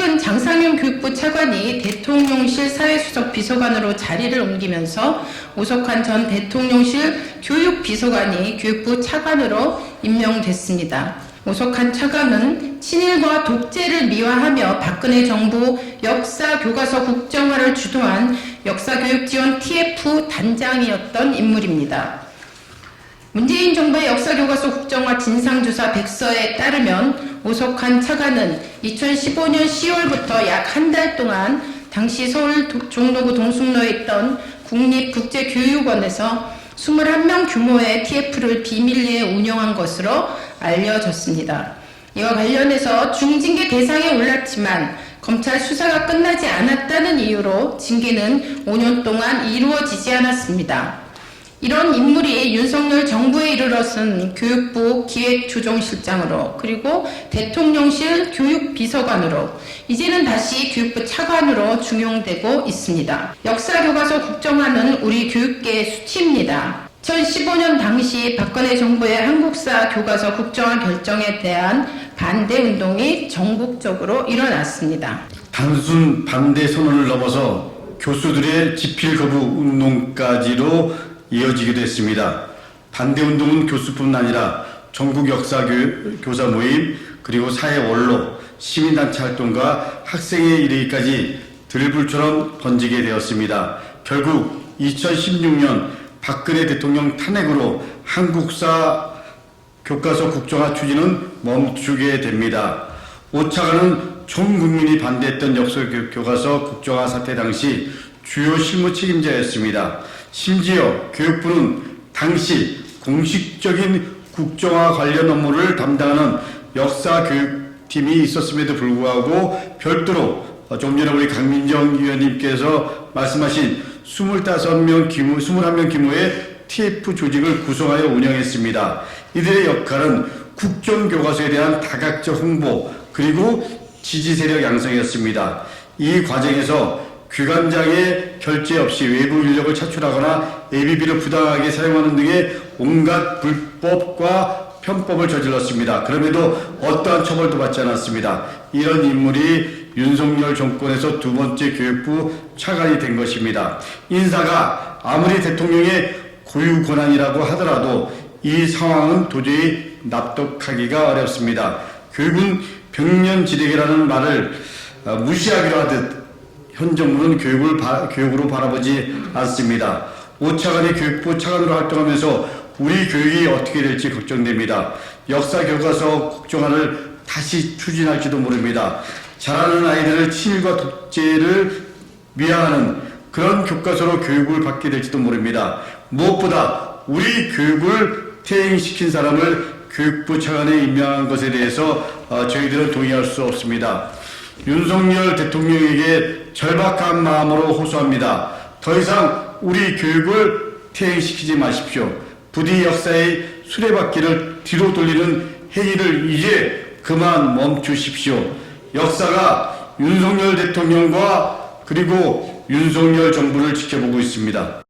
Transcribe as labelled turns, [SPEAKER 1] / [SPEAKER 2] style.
[SPEAKER 1] 최근 장상윤 교육부 차관이 대통령실 사회수석 비서관으로 자리를 옮기면서 오석환 전 대통령실 교육비서관이 교육부 차관으로 임명됐습니다. 오석환 차관은 친일과 독재를 미화하며 박근혜 정부 역사교과서 국정화를 주도한 역사교육지원 TF 단장이었던 인물입니다. 문재인 정부의 역사교과서 국정화 진상조사 백서에 따르면 오석환 차관은 2015년 10월부터 약 한 달 동안 당시 서울 종로구 동숭로에 있던 국립국제교육원에서 21명 규모의 TF를 비밀리에 운영한 것으로 알려졌습니다. 이와 관련해서 중징계 대상에 올랐지만 검찰 수사가 끝나지 않았다는 이유로 징계는 5년 동안 이루어지지 않았습니다. 이런 인물이 윤석열 정부에 이르러선 교육부 기획조정실장으로 그리고 대통령실 교육비서관으로 이제는 다시 교육부 차관으로 중용되고 있습니다. 역사교과서 국정화는 우리 교육계의 수치입니다. 2015년 당시 박근혜 정부의 한국사 교과서 국정화 결정에 대한 반대 운동이 전국적으로 일어났습니다.
[SPEAKER 2] 단순 반대 선언을 넘어서 교수들의 집필 거부 운동까지로 이어지기도 했습니다. 반대운동은 교수뿐 아니라 전국 역사교사 모임, 그리고 사회 원로, 시민단체 활동과 학생에 이르기까지 들불처럼 번지게 되었습니다. 결국 2016년 박근혜 대통령 탄핵으로 한국사 교과서 국정화 추진은 멈추게 됩니다. 오 차관은 전 국민이 반대했던 역사교과서 국정화 사태 당시 주요 실무 책임자였습니다. 심지어 교육부는 당시 공식적인 국정화 관련 업무를 담당하는 역사교육팀이 있었음에도 불구하고 별도로 좀 전에 우리 강민정 위원님께서 말씀하신 21명 규모의 TF 조직을 구성하여 운영했습니다. 이들의 역할은 국정교과서에 대한 다각적 홍보 그리고 지지 세력 양성이었습니다. 이 과정에서 귀관장의 결재 없이 외부 인력을 차출하거나 예비비를 부당하게 사용하는 등의 온갖 불법과 편법을 저질렀습니다. 그럼에도 어떠한 처벌도 받지 않았습니다. 이런 인물이 윤석열 정권에서 두 번째 교육부 차관이 된 것입니다. 인사가 아무리 대통령의 고유 권한이라고 하더라도 이 상황은 도저히 납득하기가 어렵습니다. 교육은 병년지대계라는 말을 무시하기로 하듯 현 정부는 교육으로 바라보지 않습니다. 오 차관이 교육부 차관으로 활동하면서 우리 교육이 어떻게 될지 걱정됩니다. 역사교과서 국정화를 다시 추진할지도 모릅니다. 자라는 아이들을 친일과 독재를 미화하는 그런 교과서로 교육을 받게 될지도 모릅니다. 무엇보다 우리 교육을 퇴행시킨 사람을 교육부 차관에 임명한 것에 대해서 저희들은 동의할 수 없습니다. 윤석열 대통령에게 절박한 마음으로 호소합니다. 더 이상 우리 교육을 퇴행시키지 마십시오. 부디 역사의 수레바퀴를 뒤로 돌리는 행위를 이제 그만 멈추십시오. 역사가 윤석열 대통령과 그리고 윤석열 정부를 지켜보고 있습니다.